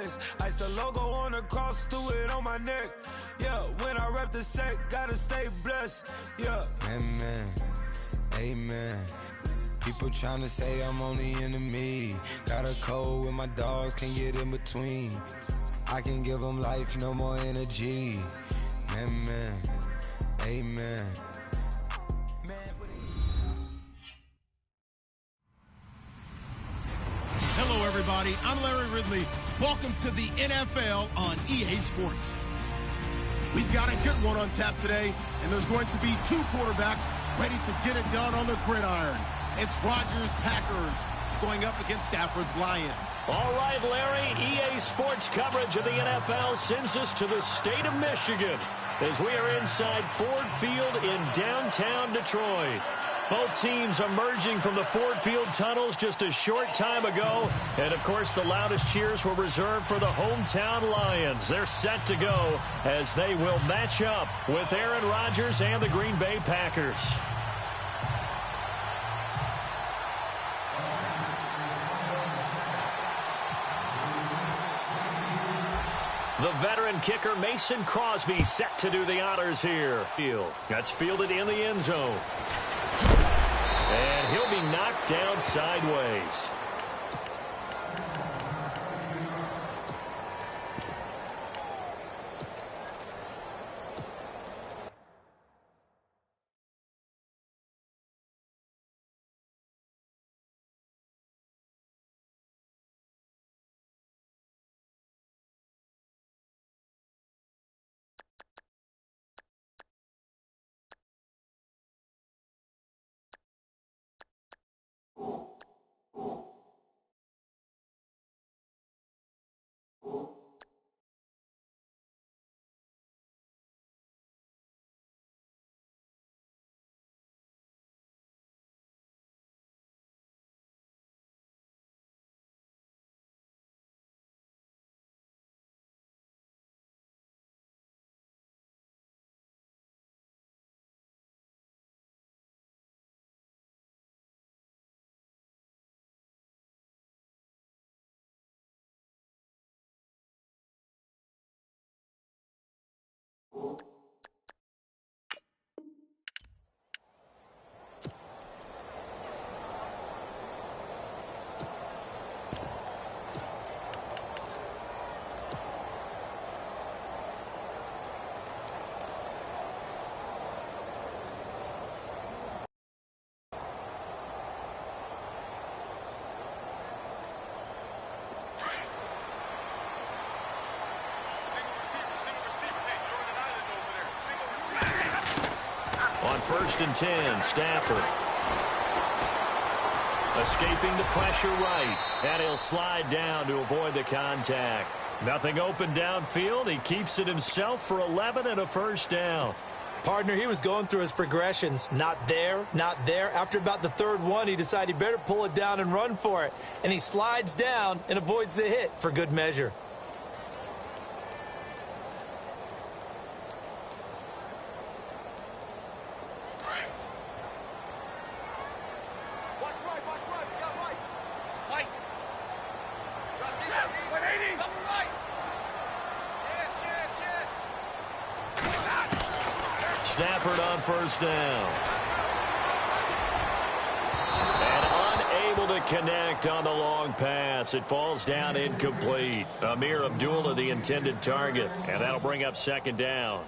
flex. Ice the logo on the cross, threw it on my neck. Yeah, when I rep the set, gotta stay blessed. Yeah. Amen. Amen. People tryna say I'm only enemy. Got a code with my dogs, can't get in between. I can give them life, no more energy. Amen. Amen. Hello, everybody. I'm Larry Ridley. Welcome to the NFL on EA Sports. We've got a good one on tap today, and there's going to be two quarterbacks ready to get it done on the gridiron. It's Rodgers' Packers going up against Stafford's Lions. All right, Larry, EA Sports coverage of the NFL sends us to the state of Michigan as we are inside Ford Field in downtown Detroit. Both teams emerging from the Ford Field tunnels just a short time ago. And, of course, the loudest cheers were reserved for the hometown Lions. They're set to go as they will match up with Aaron Rodgers and the Green Bay Packers. The veteran kicker Mason Crosby set to do the honors here. That's fielded in the end zone. And he'll be knocked down sideways. On 1st and 10, Stafford. Escaping the pressure right. And he'll slide down to avoid the contact. Nothing open downfield. He keeps it himself for 11 and a first down. Partner, he was going through his progressions. Not there, not there. After about the third one, he decided he better pull it down and run for it. And he slides down and avoids the hit for good measure. Stafford on first down. And unable to connect on the long pass. It falls down incomplete. Amir Abdullah, the intended target. And that'll bring up second down.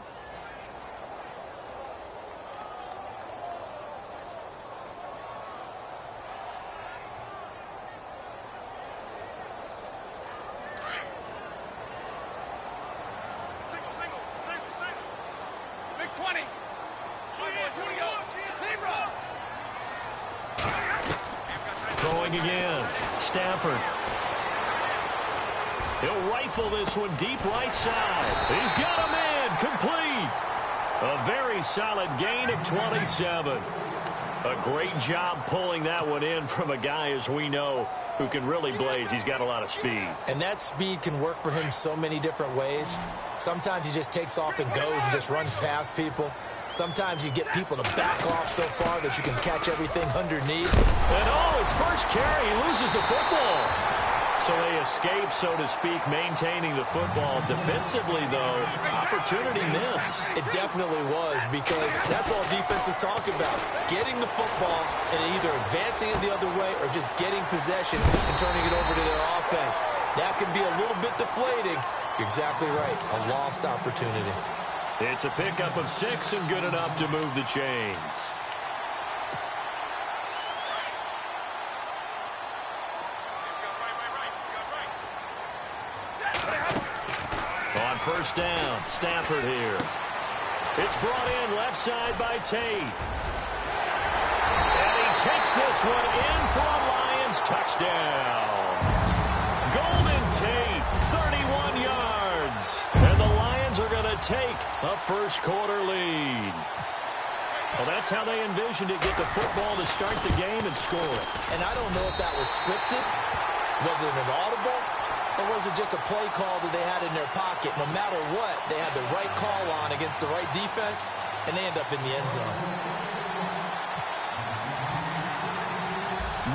Throwing again. Stafford. He'll rifle this one deep right side. He's got a man. Complete. A very solid gain of 27. A great job pulling that one in from a guy, as we know, who can really blaze. He's got a lot of speed. And that speed can work for him so many different ways. Sometimes he just takes off and goes and just runs past people. Sometimes you get people to back off so far that you can catch everything underneath. And his first carry, he loses the football. So they escape, so to speak, maintaining the football. Defensively, though, opportunity miss. It definitely was, because that's all defense is talking about. Getting the football and either advancing it the other way or just getting possession and turning it over to their offense. That can be a little bit deflating. You're exactly right. A lost opportunity. It's a pickup of 6 and good enough to move the chains. On first down, Stafford here. It's brought in left side by Tate. And he takes this one in for a Lions touchdown. Golden Tate, 31 yards. And the Lions are going to take a first quarter lead. Well, that's how they envisioned it. Get the football to start the game and score it. And I don't know if that was scripted. Was it an audible? Or was it just a play call that they had in their pocket? No matter what, they had the right call on against the right defense, and they end up in the end zone.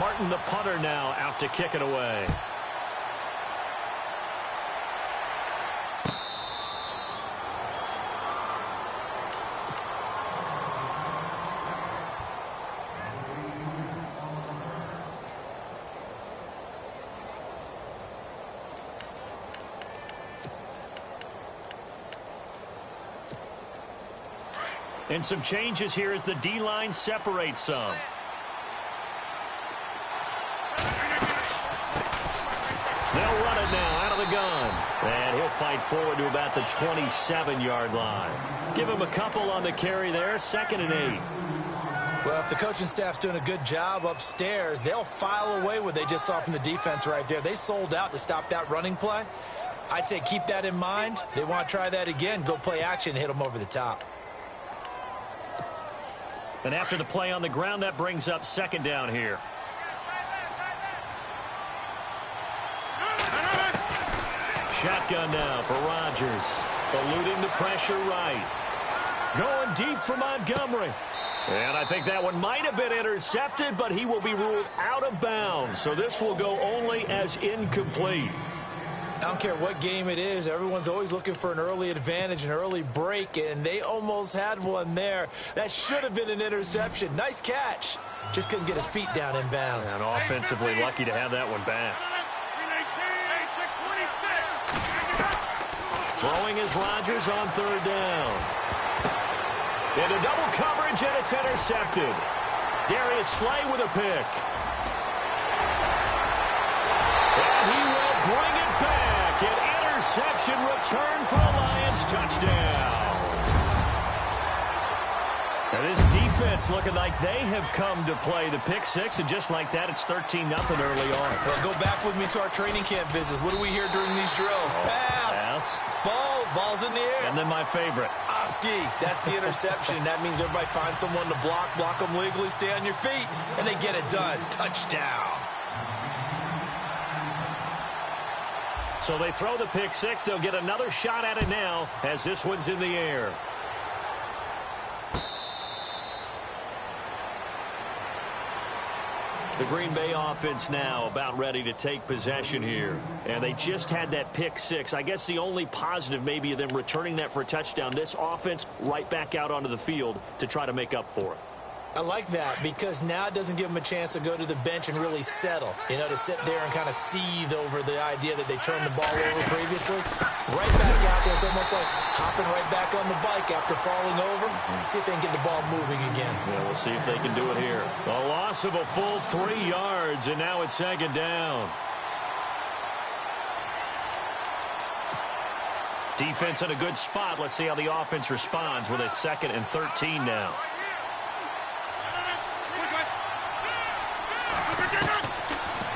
Martin, the punter, now out to kick it away. And some changes here as the D-line separates some. They'll run it now out of the gun. And he'll fight forward to about the 27-yard line. Give him a couple on the carry there, 2nd and 8. Well, if the coaching staff's doing a good job upstairs, they'll file away what they just saw from the defense right there. They sold out to stop that running play. I'd say keep that in mind. They want to try that again. Go play action and hit them over the top. And after the play on the ground, that brings up 2nd down here. Shotgun now for Rodgers. Eluding the pressure right. Going deep for Montgomery. And I think that one might have been intercepted, but he will be ruled out of bounds. So this will go only as incomplete. I don't care what game it is. Everyone's always looking for an early advantage, an early break, and they almost had one there. That should have been an interception. Nice catch. Just couldn't get his feet down in bounds. And offensively lucky to have that one back. Throwing is Rodgers on 3rd down. Into double coverage, and it's intercepted. Darius Slay with a pick. And he will bring it back. An interception return for a Lions touchdown. Now this defense looking like they have come to play the pick 6, and just like that, it's 13-0 early on. Well, go back with me to our training camp visit. What do we hear during these drills? Pass. Ball's in the air. And then my favorite. Oski. That's the interception. That means everybody finds someone to block them legally, stay on your feet, and they get it done. Touchdown. So they throw the pick 6. They'll get another shot at it now as this one's in the air. The Green Bay offense now about ready to take possession here. And they just had that pick 6. I guess the only positive maybe of them returning that for a touchdown. This offense right back out onto the field to try to make up for it. I like that because now it doesn't give them a chance to go to the bench and really settle. You know, to sit there and kind of seethe over the idea that they turned the ball over previously. Right back out there. It's almost like hopping right back on the bike after falling over. See if they can get the ball moving again. Yeah, we'll see if they can do it here. A loss of a full 3 yards, and now it's 2nd down. Defense in a good spot. Let's see how the offense responds with a 2nd and 13 now.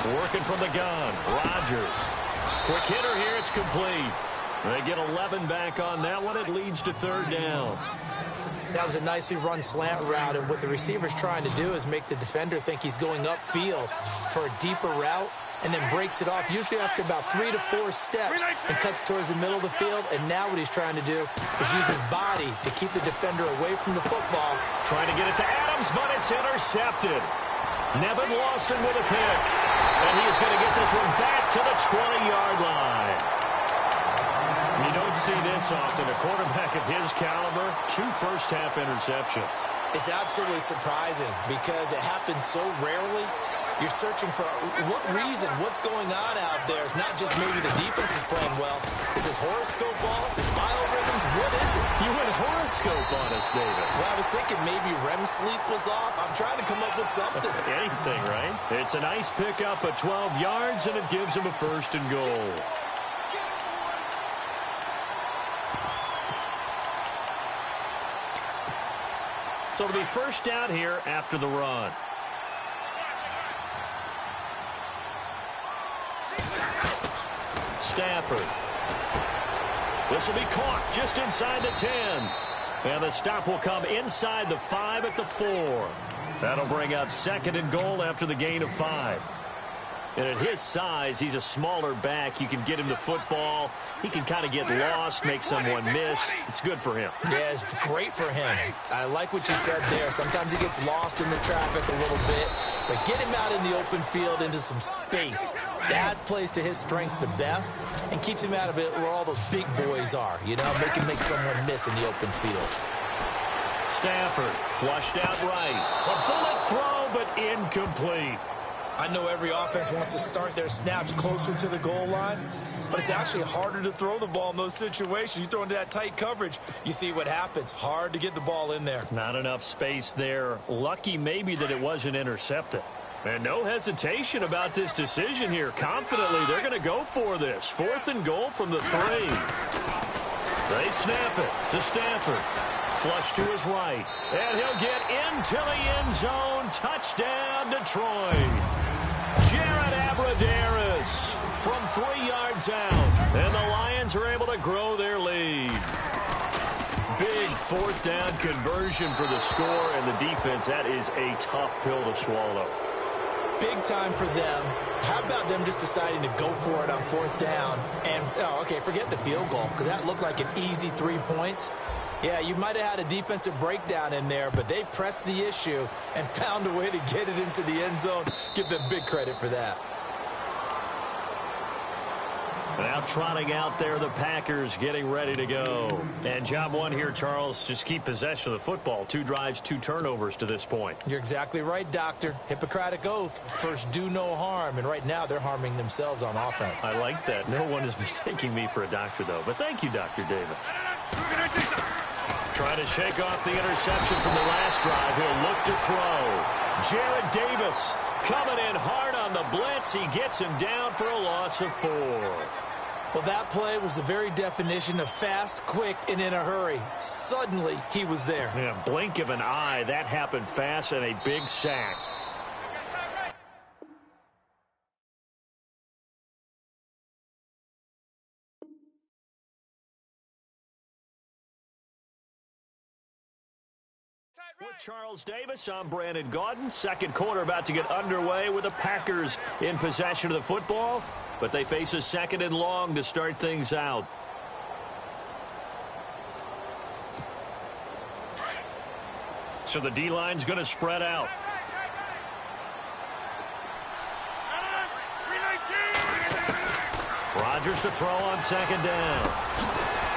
Working from the gun, Rodgers. Quick hitter here, it's complete. They get 11 back on that one. It leads to 3rd down. That was a nicely run slant route, and what the receiver's trying to do is make the defender think he's going upfield for a deeper route, and then breaks it off, usually after about 3 to 4 steps, and cuts towards the middle of the field. And now what he's trying to do is use his body to keep the defender away from the football. Trying to get it to Adams, but it's intercepted. Nevin Lawson with a pick. And he's going to get this one back to the 20-yard line. You don't see this often. A quarterback of his caliber, 2 first-half interceptions. It's absolutely surprising because it happens so rarely. You're searching for what reason, what's going on out there. It's not just maybe the defense is playing well. Is this horoscope ball? Is biorhythms? What is it? You went horoscope on us, David. Well, I was thinking maybe REM sleep was off. I'm trying to come up with something. Anything, right? It's a nice pickup at 12 yards, and it gives him a 1st and goal. So it'll be 1st down here after the run. Stafford. This will be caught just inside the 10. And the stop will come inside the 5 at the 4. That'll bring up 2nd and goal after the gain of 5. And at his size, he's a smaller back. You can get him the football. He can kind of get lost, make someone miss. It's good for him. Yeah, it's great for him. I like what you said there. Sometimes he gets lost in the traffic a little bit. But get him out in the open field into some space. That plays to his strengths the best and keeps him out of it where all those big boys are. You know, make someone miss in the open field. Stafford flushed out right. A bullet throw, but incomplete. I know every offense wants to start their snaps closer to the goal line, but it's actually harder to throw the ball in those situations. You throw into that tight coverage, you see what happens. Hard to get the ball in there. Not enough space there. Lucky maybe that it wasn't intercepted. And no hesitation about this decision here. Confidently, they're going to go for this. 4th and goal from the 3. They snap it to Stafford. Flush to his right. And he'll get into the end zone. Touchdown, Detroit. Jared Abbrederis from 3 yards out. And the Lions are able to grow their lead. Big 4th down conversion for the score, and the defense, that is a tough pill to swallow. Big time for them. How about them just deciding to go for it on 4th down? And, okay, forget the field goal, because that looked like an easy 3 points. Yeah, you might have had a defensive breakdown in there, but they pressed the issue and found a way to get it into the end zone. Give them big credit for that. Now trotting out there, the Packers getting ready to go. And job 1 here, Charles, just keep possession of the football. 2 drives, 2 turnovers to this point. You're exactly right, Doctor. Hippocratic oath. First, do no harm. And right now, they're harming themselves on offense. I like that. No one is mistaking me for a doctor, though. But thank you, Dr. Davis. Trying to shake off the interception from the last drive. He'll look to throw. Jared Davis coming in hard on the blitz. He gets him down for a loss of 4. Well, that play was the very definition of fast, quick, and in a hurry. Suddenly, he was there. Yeah, blink of an eye. That happened fast and a big sack. With Charles Davis, I'm Brandon Gaudin. 2nd quarter about to get underway with the Packers in possession of the football, but they face a 2nd and long to start things out. So the D-line's going to spread out. Rodgers to throw on 2nd down.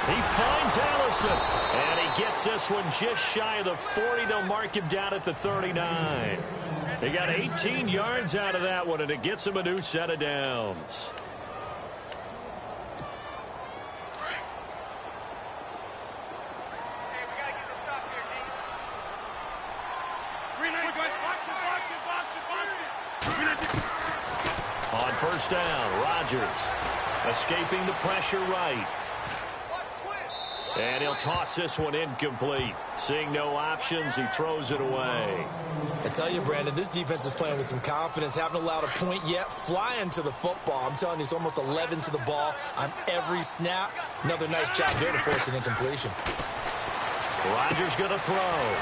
He finds Allison, and he gets this one just shy of the 40. They'll mark him down at the 39. They got 18 yards out of that one, and it gets him a new set of downs. On 1st down, Rodgers escaping the pressure right. And he'll toss this one incomplete. Seeing no options, he throws it away. I tell you, Brandon, this defense is playing with some confidence. Haven't allowed a point yet. Flying to the football. I'm telling you, it's almost 11 to the ball on every snap. Another nice job there to force an incompletion. Rodgers going to throw.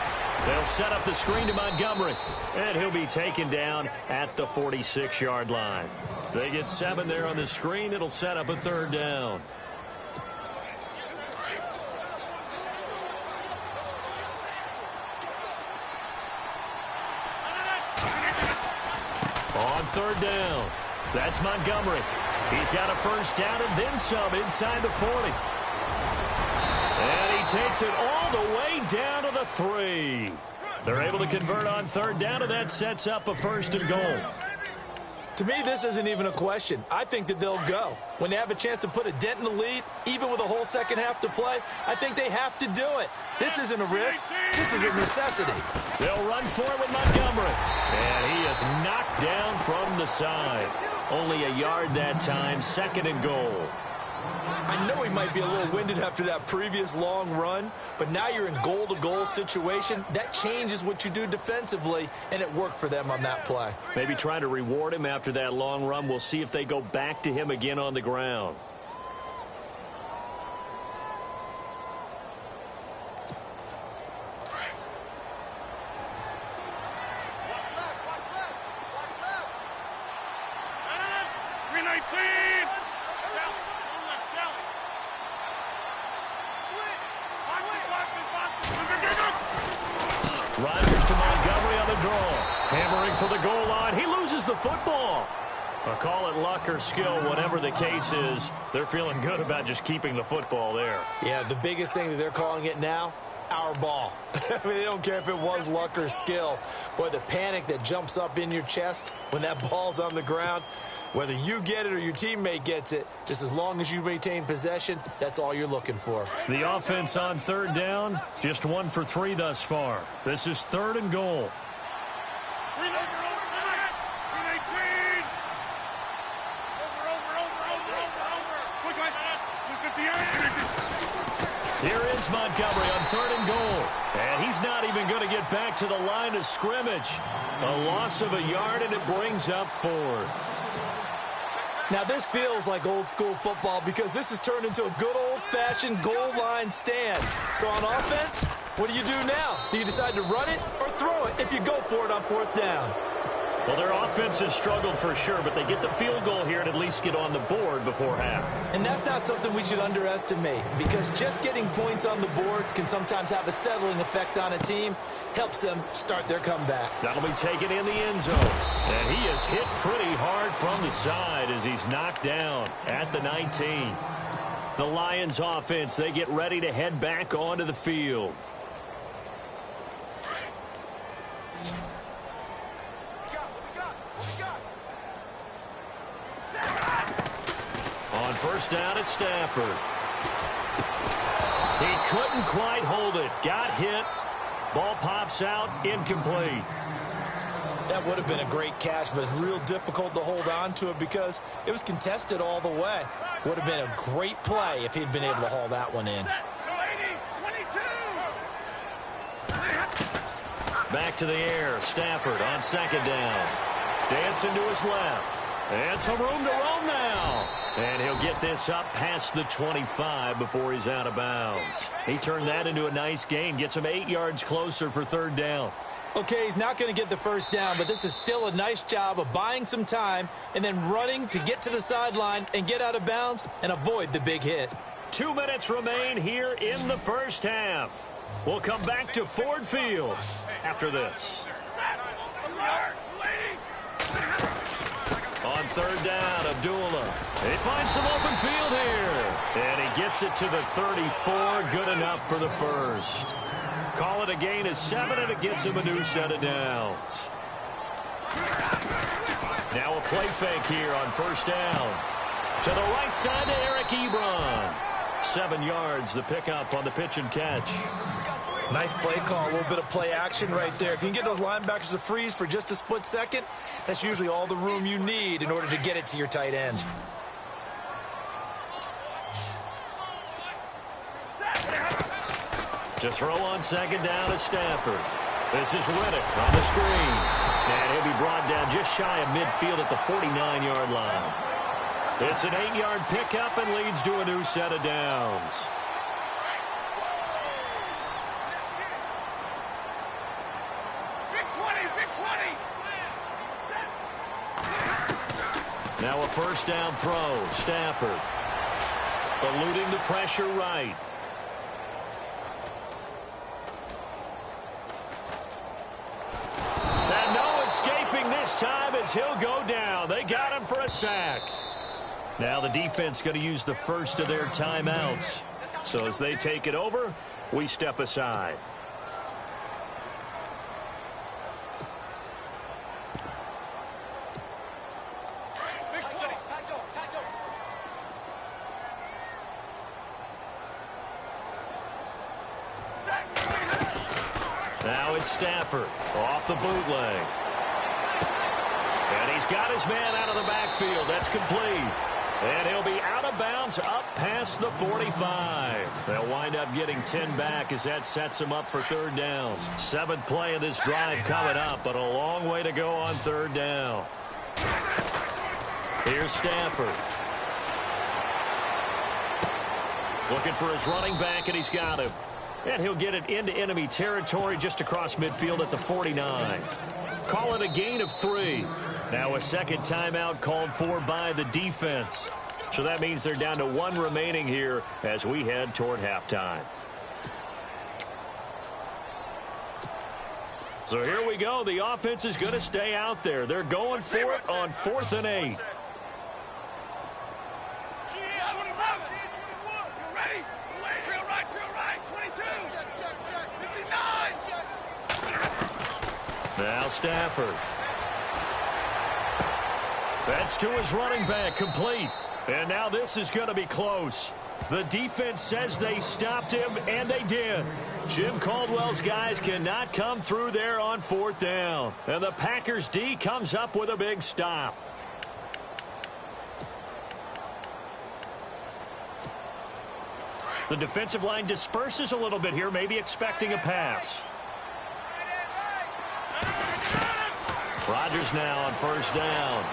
They'll set up the screen to Montgomery. And he'll be taken down at the 46-yard line. They get 7 there on the screen. It'll set up a 3rd down. On third down, that's Montgomery. He's got a first down and then some inside the 40. And he takes it all the way down to the 3. They're able to convert on third down, and that sets up a first and goal. To me, this isn't even a question. I think that they'll go. When they have a chance to put a dent in the lead, even with a whole second half to play, I think they have to do it. This isn't a risk. This is a necessity. They'll run for it with Montgomery. And he is knocked down from the side. Only a yard that time, second and goal. I know he might be a little winded after that previous long run, but now you're in goal-to-goal situation. That changes what you do defensively, and it worked for them on that play. Maybe trying to reward him after that long run. We'll see if they go back to him again on the ground. Rodgers to Montgomery on the draw. Hammering for the goal line. He loses the football. Call it luck or skill, whatever the case is. They're feeling good about just keeping the football there. Yeah, the biggest thing that they're calling it now, our ball. I mean, they don't care if it was luck or skill. Boy, the panic that jumps up in your chest when that ball's on the ground, whether you get it or your teammate gets it, just as long as you retain possession, that's all you're looking for. The offense on third down, just 1 for 3 thus far. This is third and goal. Here is Montgomery on third and goal. And he's not even going to get back to the line of scrimmage. A loss of a yard, and it brings up fourth. Now, this feels like old-school football because this has turned into a good old-fashioned goal line stand. So on offense, what do you do now? Do you decide to run it or throw it if you go for it on fourth down? Well, their offense has struggled for sure, but they get the field goal here and at least get on the board before half. And that's not something we should underestimate because just getting points on the board can sometimes have a settling effect on a team. Helps them start their comeback. That'll be taken in the end zone. And he is hit pretty hard from the side as he's knocked down at the 19. The Lions offense, they get ready to head back onto the field. On first down, it's Stafford. He couldn't quite hold it. Got hit. Ball pops out, incomplete. That would have been a great catch, but it's real difficult to hold on to it because it was contested all the way. Would have been a great play if he'd been able to haul that one in. Back to the air. Stafford on second down. Dancing to his left. And some room to roam now. And he'll get this up past the 25 before he's out of bounds. He turned that into a nice gain. Gets him 8 yards closer for third down. Okay, he's not going to get the first down, but this is still a nice job of buying some time and then running to get to the sideline and get out of bounds and avoid the big hit. 2 minutes remain here in the first half. We'll come back to Ford Field after this. On third down, Abdullah. He finds some open field here. And he gets it to the 34. Good enough for the first. Call it a gain of 7, and it gets him a new set of downs. Now a play fake here on first down. To the right side to Eric Ebron. 7 yards, the pickup on the pitch and catch. Nice play call, a little bit of play action right there. If you can get those linebackers to freeze for just a split second, that's usually all the room you need in order to get it to your tight end. To throw on second down is Stafford. This is Reddick on the screen. And he'll be brought down just shy of midfield at the 49-yard line. It's an 8-yard pickup and leads to a new set of downs. Now a first down throw. Stafford eluding the pressure right. And no escaping this this time as he'll go down. They got him for a sack. Now the defense going to use the first of their timeouts. So as they take it over, we step aside. Now it's Stafford off the bootleg. And he's got his man out of the backfield. That's complete. And he'll be out of bounds up past the 45. They'll wind up getting 10 back as that sets them up for third down. 7th play of this drive coming up, but a long way to go on third down. Here's Stafford. Looking for his running back, and he's got him. And he'll get it into enemy territory just across midfield at the 49. Call it a gain of 3. Now a second timeout called for by the defense. So that means they're down to 1 remaining here as we head toward halftime. So here we go. The offense is going to stay out there. They're going for it on 4th and 8. Now Stafford. That's to his running back, complete. And now this is going to be close. The defense says they stopped him, and they did. Jim Caldwell's guys cannot come through there on 4th down. And the Packers D comes up with a big stop. The defensive line disperses a little bit here, maybe expecting a pass. Rodgers now on 1st down.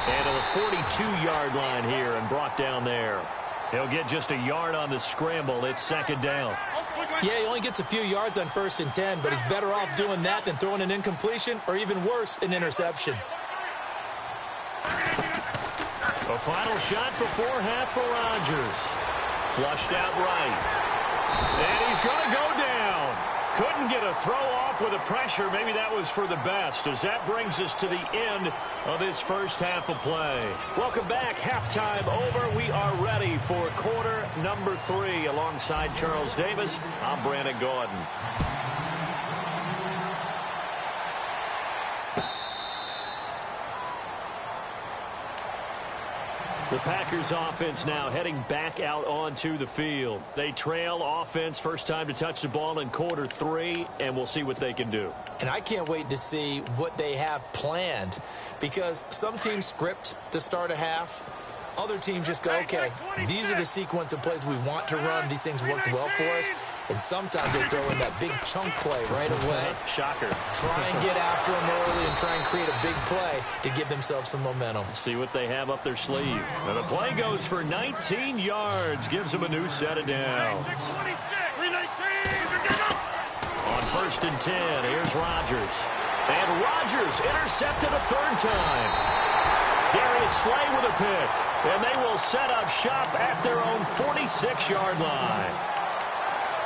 And to the 42-yard line here and brought down there. He'll get just a yard on the scramble. It's 2nd down. Yeah, he only gets a few yards on 1st and 10, but he's better off doing that than throwing an incompletion or even worse, an interception. A final shot before half for Rodgers. Flushed out right. And he's going to go down. Couldn't get a throw off with the pressure. Maybe that was for the best, as that brings us to the end of this first half of play. Welcome back. Halftime over. We are ready for quarter number 3. Alongside Charles Davis, I'm Brandon Gordon. The Packers offense now heading back out onto the field. They trail offense, first time to touch the ball in quarter 3, and we'll see what they can do. And I can't wait to see what they have planned, because some teams script to start a half. Other teams just go, okay, these are the sequence of plays we want to run. These things worked well for us. And sometimes they throw in that big chunk play right away. Shocker. Try and get after them early and try and create a big play to give themselves some momentum. See what they have up their sleeve. And the play goes for 19 yards. Gives them a new set of downs. On 1st and 10, here's Rodgers. And Rodgers intercepted a 3rd time. Darius Slay with a pick. And they will set up shop at their own 46-yard line.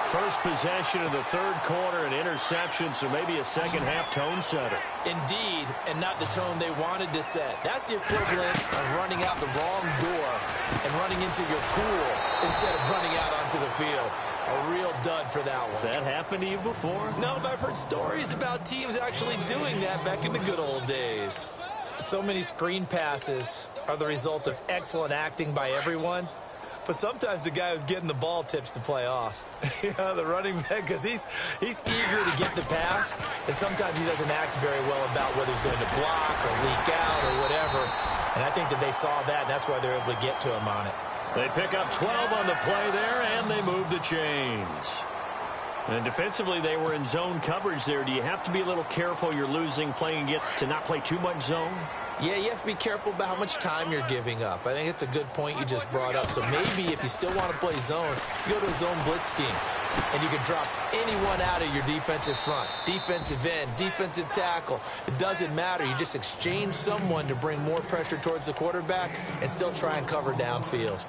First possession of the 3rd quarter, an interception, so maybe a second-half tone setter. Indeed, and not the tone they wanted to set. That's the equivalent of running out the wrong door and running into your pool instead of running out onto the field. A real dud for that one. Has that happened to you before? No, but I've heard stories about teams actually doing that back in the good old days. So many screen passes are the result of excellent acting by everyone. But sometimes the guy who's getting the ball tips the play off. The running back, because he's eager to get the pass, and sometimes he doesn't act very well about whether he's going to block or leak out or whatever. And I think that they saw that, and that's why they're able to get to him on it. They pick up 12 on the play there, and they move the chains. And defensively, they were in zone coverage there. Do you have to be a little careful you're losing, playing it to not play too much zone? Yeah, you have to be careful about how much time you're giving up. I think it's a good point you just brought up. So maybe if you still want to play zone, you go to a zone blitz scheme. And you can drop anyone out of your defensive front. Defensive end, defensive tackle. It doesn't matter. You just exchange someone to bring more pressure towards the quarterback and still try and cover downfield.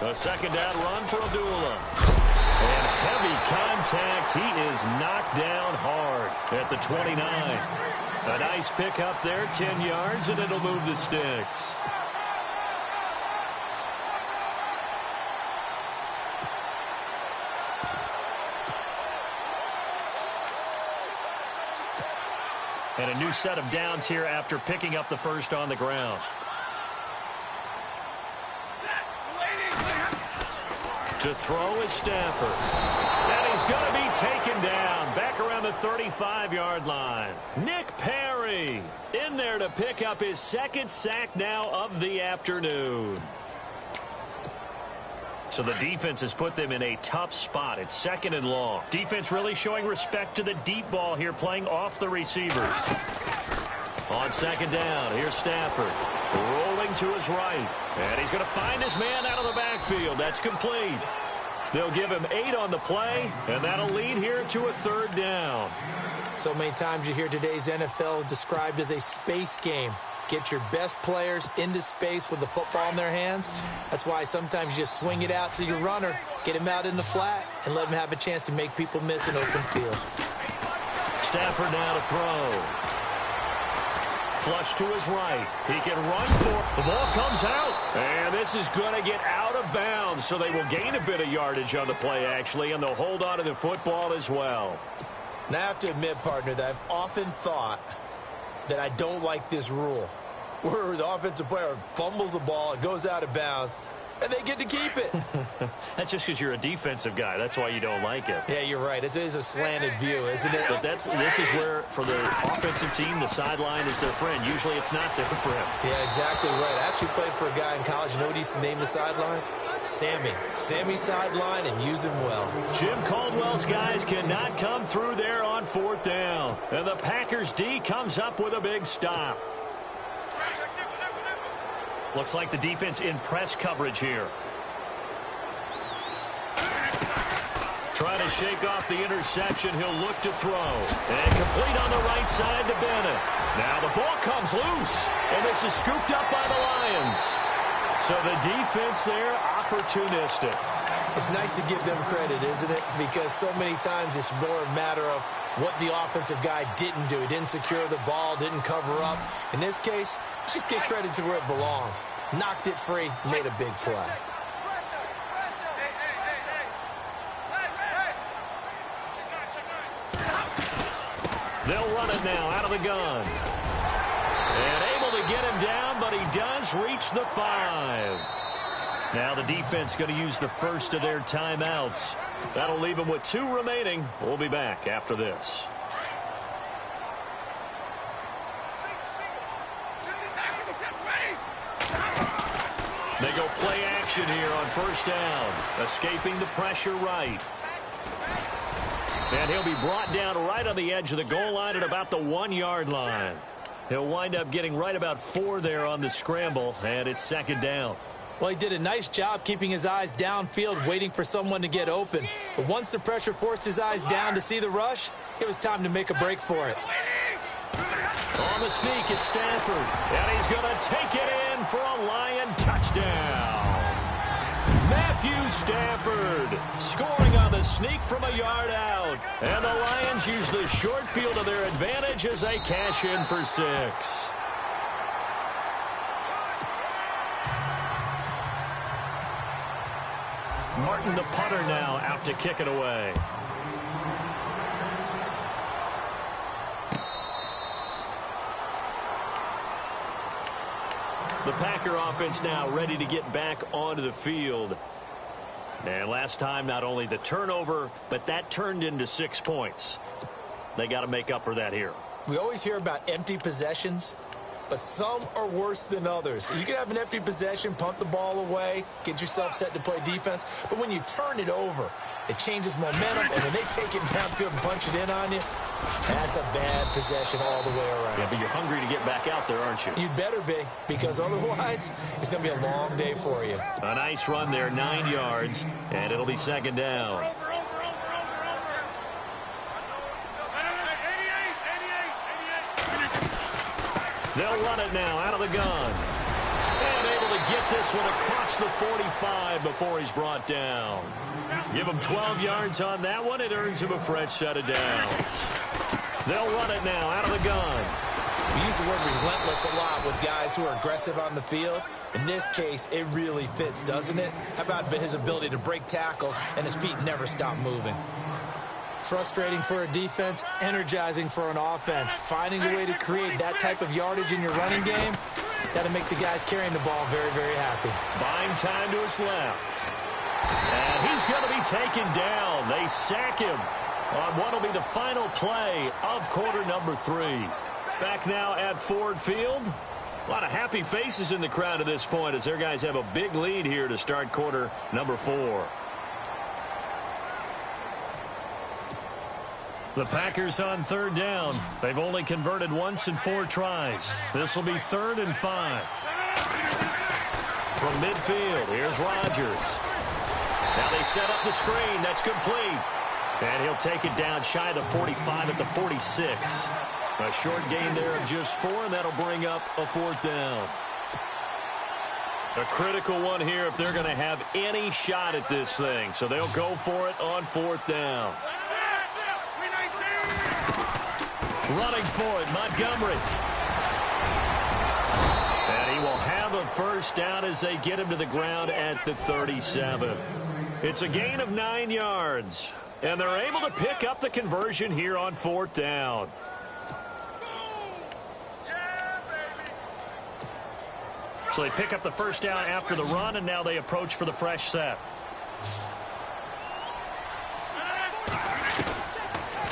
A second down run for Abdullah. And heavy contact. He is knocked down hard at the 29. A nice pick up there, 10 yards, and it'll move the sticks. And a new set of downs here after picking up the first on the ground. To throw is Stafford. And he's going to be taken down back around the 35-yard line. Nick Perry in there to pick up his second sack now of the afternoon. So the defense has put them in a tough spot. It's 2nd and long. Defense really showing respect to the deep ball here, playing off the receivers. On 2nd down, here's Stafford. Rolling to his right. And he's going to find his man out of the backfield. That's complete. They'll give him 8 on the play, and that'll lead here to a 3rd down. So many times you hear today's NFL described as a space game. Get your best players into space with the football in their hands. That's why sometimes you just swing it out to your runner, get him out in the flat, and let him have a chance to make people miss an open field. Stafford now to throw. Flush to his right. He can run for it. The ball comes out. And this is going to get out of bounds, so they will gain a bit of yardage on the play, actually, and they'll hold on to the football as well. Now, I have to admit, partner, that I've often thought that I don't like this rule, where the offensive player fumbles the ball, it goes out of bounds, and they get to keep it. That's just because you're a defensive guy. That's why you don't like it. Yeah, you're right. It is a slanted view, isn't it? But this is where, for the offensive team, the sideline is their friend. Usually it's not there for him. Yeah, exactly right. I actually played for a guy in college. You know what he used to name the sideline? Sammy. Sammy sideline, and use him well. Jim Caldwell's guys cannot come through there on 4th down. And the Packers D comes up with a big stop. Looks like the defense in press coverage here. Trying to shake off the interception. He'll look to throw. And complete on the right side to Bennett. Now the ball comes loose. And this is scooped up by the Lions. So the defense there, opportunistic. It's nice to give them credit, isn't it? Because so many times it's more a matter of what the offensive guy didn't do. He didn't secure the ball, didn't cover up. In this case, just give credit to where it belongs. Knocked it free, made a big play. They'll run it now out of the gun. And able to get him down, but he does reach the 5. Now the defense going to use the first of their timeouts. That'll leave them with 2 remaining. We'll be back after this. They go play action here on 1st down. Escaping the pressure right. And he'll be brought down right on the edge of the goal line at about the 1-yard line. He'll wind up getting right about 4 there on the scramble, and it's 2nd down. Well, he did a nice job keeping his eyes downfield, waiting for someone to get open. But once the pressure forced his eyes down to see the rush, it was time to make a break for it. On the sneak, it's Stafford. And he's going to take it in for a Lion touchdown. Matthew Stafford scoring on the sneak from a yard out. And the Lions use the short field to their advantage as they cash in for 6. Martin, the punter, now out to kick it away. The Packer offense now ready to get back onto the field. And last time, not only the turnover, but that turned into 6 points. They got to make up for that here. We always hear about empty possessions, but some are worse than others. You can have an empty possession, punt the ball away, get yourself set to play defense, but when you turn it over, it changes momentum, and when they take it downfield and punch it in on you, that's a bad possession all the way around. Yeah, but you're hungry to get back out there, aren't you? You'd better be, because otherwise, it's going to be a long day for you. A nice run there, 9 yards, and it'll be 2nd down. They'll run it now out of the gun. And able able to get this one across the 45 before he's brought down. Give him 12 yards on that one. It earns him a fresh set of downs. They'll run it now out of the gun. We use the word relentless a lot with guys who are aggressive on the field. In this case, it really fits, doesn't it? How about his ability to break tackles and his feet never stop moving? Frustrating for a defense, energizing for an offense. Finding a way to create that type of yardage in your running game, that'll make the guys carrying the ball very, very happy. Buying time to his left. And he's going to be taken down. They sack him on what will be the final play of quarter number 3. Back now at Ford Field. A lot of happy faces in the crowd at this point as their guys have a big lead here to start quarter number 4. The Packers on third down. They've only converted once in 4 tries. This will be 3rd and 5. From midfield, here's Rodgers. Now they set up the screen. That's complete. And he'll take it down shy of the 45 at the 46. A short gain there of just 4, and that'll bring up a 4th down. A critical one here if they're going to have any shot at this thing. So they'll go for it on 4th down. Running for it, Montgomery. And he will have a first down as they get him to the ground at the 37. It's a gain of 9 yards. And they're able to pick up the conversion here on 4th down. So they pick up the first down after the run, and now they approach for the fresh set.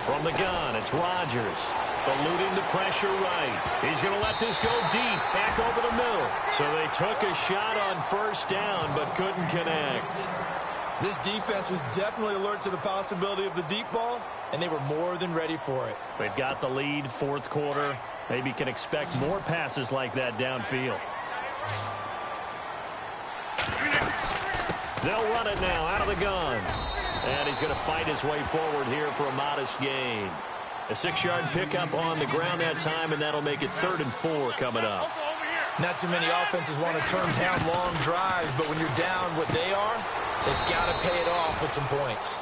From the gun, it's Rodgers. Eluding the pressure right. He's going to let this go deep, back over the middle. So they took a shot on first down, but couldn't connect. This defense was definitely alert to the possibility of the deep ball, and they were more than ready for it. They've got the lead, 4th quarter. Maybe can expect more passes like that downfield. They'll run it now out of the gun. And he's going to fight his way forward here for a modest gain. A 6-yard pickup on the ground that time, and that'll make it 3rd and 4 coming up. Not too many offenses want to turn down long drives, but when you're down what they are, they've got to pay it off with some points.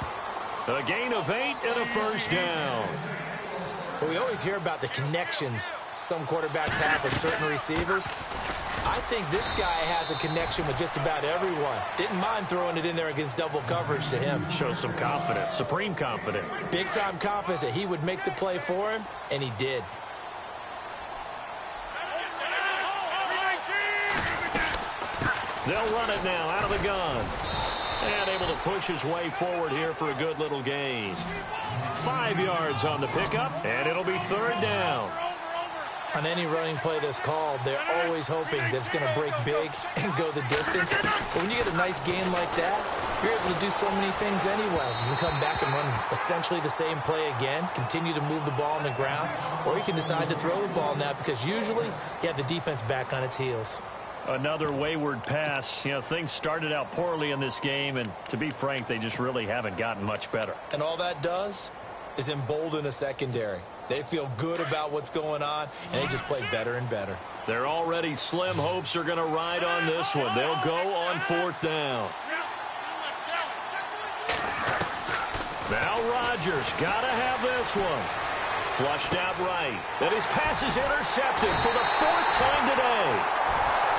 A gain of 8 and a first down. Well, we always hear about the connections some quarterbacks have with certain receivers. I think this guy has a connection with just about everyone. Didn't mind throwing it in there against double coverage to him. Shows some confidence, supreme confidence. Big-time confidence that he would make the play for him, and he did. They'll run it now out of the gun. And able to push his way forward here for a good little gain. 5 yards on the pickup, and it'll be 3rd down. On any running play that's called, they're always hoping that it's going to break big and go the distance. But when you get a nice gain like that, you're able to do so many things anyway. You can come back and run essentially the same play again, continue to move the ball on the ground, or you can decide to throw the ball now because usually you have the defense back on its heels. Another wayward pass. You know, things started out poorly in this game, and to be frank, they just really haven't gotten much better. And all that does is embolden a secondary. They feel good about what's going on, and they just play better and better. Their already slim hopes are going to ride on this one. They'll go on 4th down. Now Rodgers got to have this one. Flushed out right. And his pass is intercepted for the 4th time today.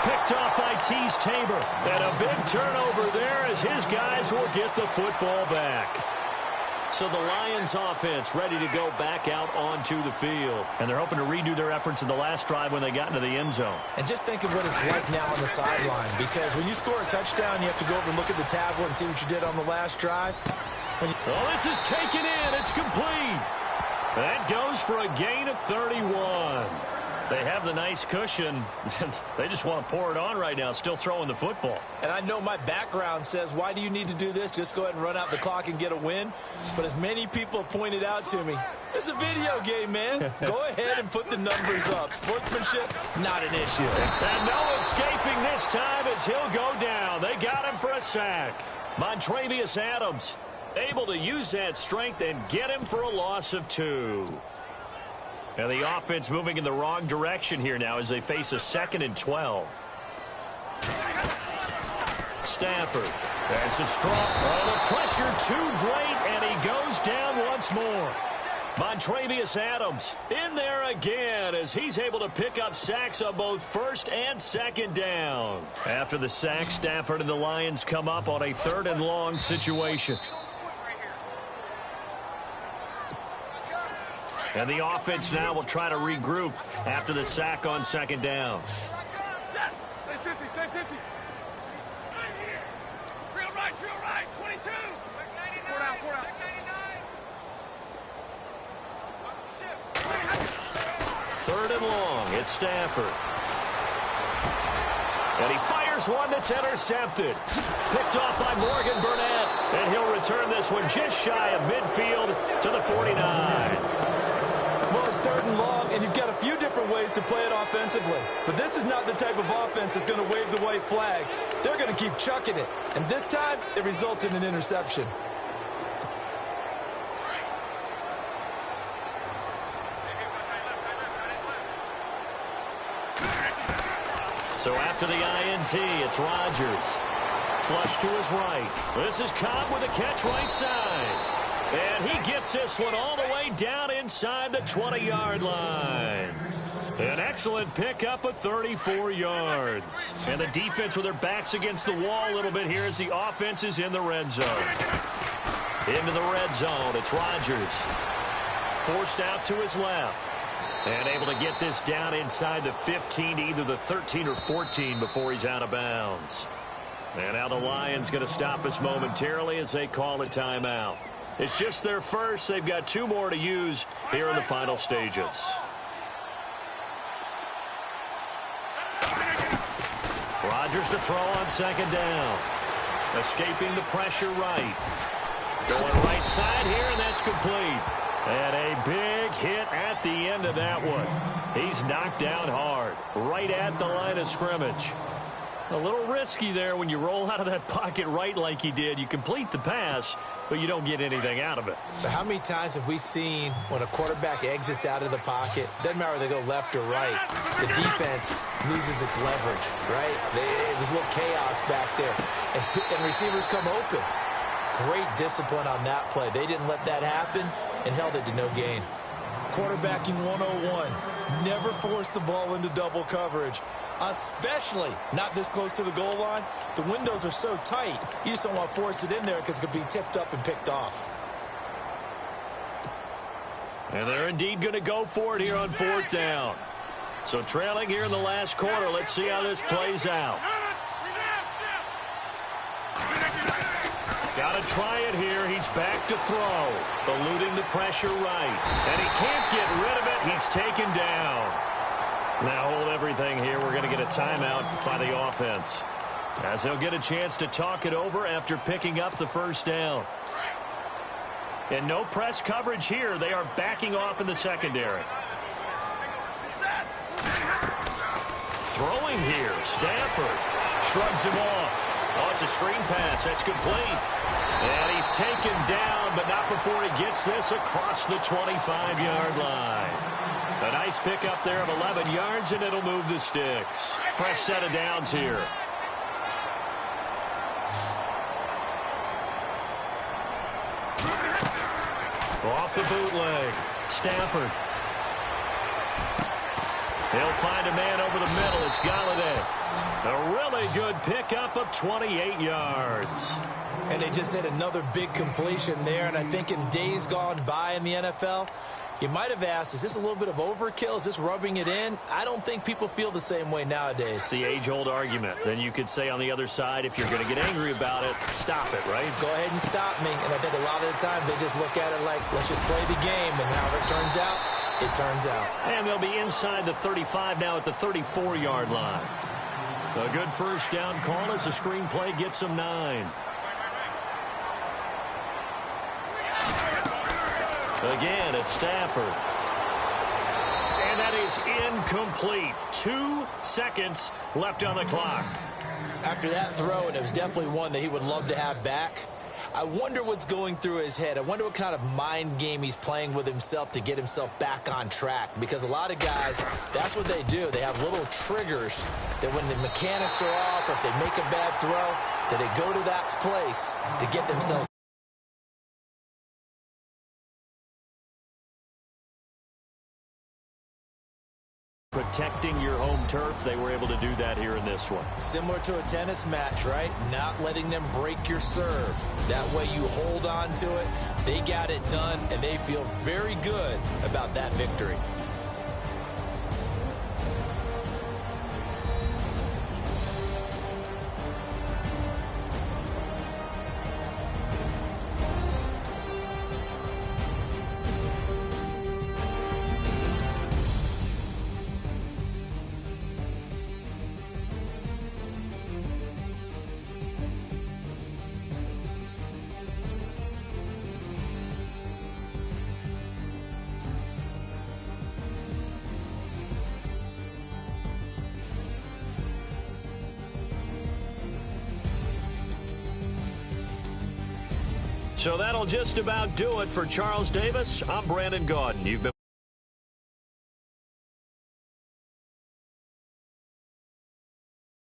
Picked off by Tease Tabor. And a big turnover there as his guys will get the football back. So the Lions offense ready to go back out onto the field. And they're hoping to redo their efforts in the last drive when they got into the end zone. And just think of what it's like now on the sideline. Because when you score a touchdown, you have to go over and look at the tablet and see what you did on the last drive. Well, this is taken in. It's complete. That goes for a gain of 31. They have the nice cushion. They just want to pour it on right now, still throwing the football. And I know my background says, why do you need to do this? Just go ahead and run out the clock and get a win. But as many people have pointed out to me, it's a video game, man. Go ahead and put the numbers up. Sportsmanship, not an issue. And no escaping this time as he'll go down. They got him for a sack. Montravius Adams able to use that strength and get him for a loss of 2. And the offense moving in the wrong direction here now as they face a 2nd and 12. Stafford. That's it strong. Oh, the pressure too great, and he goes down once more. Montravius Adams in there again as he's able to pick up sacks on both first and second down. After the sack, Stafford and the Lions come up on a 3rd and long situation. And the offense now will try to regroup after the sack on 2nd down. Stay 50, stay 50. Real right, 22. 4 down, 4 down. 3rd and long, it's Stafford. And he fires one that's intercepted. Picked off by Morgan Burnett. And he'll return this one just shy of midfield to the 49. Well, it's 3rd and long, and you've got a few different ways to play it offensively. But this is not the type of offense that's going to wave the white flag. They're going to keep chucking it. And this time, it results in an interception. So after the INT, it's Rodgers. Flush to his right. This is Cobb with a catch right side. And he gets this one all the way down inside the 20-yard line. An excellent pickup of 34 yards. And the defense with their backs against the wall a little bit here as the offense is in the red zone. Into the red zone, it's Rodgers. Forced out to his left. And able to get this down inside the 15 to either the 13 or 14 before he's out of bounds. And now the Lions going to stop us momentarily as they call a timeout. It's just their first. They've got 2 more to use here in the final stages. Rodgers to throw on 2nd down. Escaping the pressure right. Going right side here, and that's complete. And a big hit at the end of that one. He's knocked down hard, right at the line of scrimmage. A little risky there when you roll out of that pocket right like he did. You complete the pass, but you don't get anything out of it. But how many times have we seen when a quarterback exits out of the pocket, doesn't matter whether they go left or right, the defense loses its leverage, right? There's a little chaos back there, and receivers come open. Great discipline on that play. They didn't let that happen and held it to no gain. Quarterbacking 101. Never force the ball into double coverage, especially not this close to the goal line. The windows are so tight, you just don't want to force it in there because it could be tipped up and picked off. And they're indeed going to go for it here on 4th down. So trailing here in the last quarter, let's see how this plays out. Got to try it here. He's back to throw. Eluding the pressure right. And he can't get rid of it. He's taken down. Now hold everything here. We're going to get a timeout by the offense, as they'll get a chance to talk it over after picking up the 1st down. And no press coverage here. They are backing off in the secondary. Throwing here. Stafford shrugs him off. Oh, it's a screen pass. That's complete. And he's taken down, but not before he gets this across the 25-yard line. A nice pickup there of 11 yards, and it'll move the sticks. Fresh set of downs here. Off the bootleg. Stafford. He'll find a man over the middle. It's Galladay. A really good pickup of 28 yards. And they just had another big completion there. And I think in days gone by in the NFL, you might have asked, is this a little bit of overkill? Is this rubbing it in? I don't think people feel the same way nowadays. It's the age-old argument. Then you could say on the other side, if you're going to get angry about it, stop it, right? Go ahead and stop me. And I think a lot of the times they just look at it like, let's just play the game. And however it turns out, it turns out. And they'll be inside the 35 now at the 34-yard line. A good 1st down call as the screen play gets them 9. Again, it's Stafford. And that is incomplete. 2 seconds left on the clock. After that throw, and it was definitely one that he would love to have back, I wonder what's going through his head. I wonder what kind of mind game he's playing with himself to get himself back on track. Because a lot of guys, that's what they do. They have little triggers that when the mechanics are off or if they make a bad throw, that they go to that place to get themselves. Protecting your home turf, they were able to do that here in this one. Similar to a tennis match, right? Not letting them break your serve. That way you hold on to it. They got it done, and they feel very good about that victory. So that'll just about do it for Charles Davis. I'm Brandon Gaudin. You've been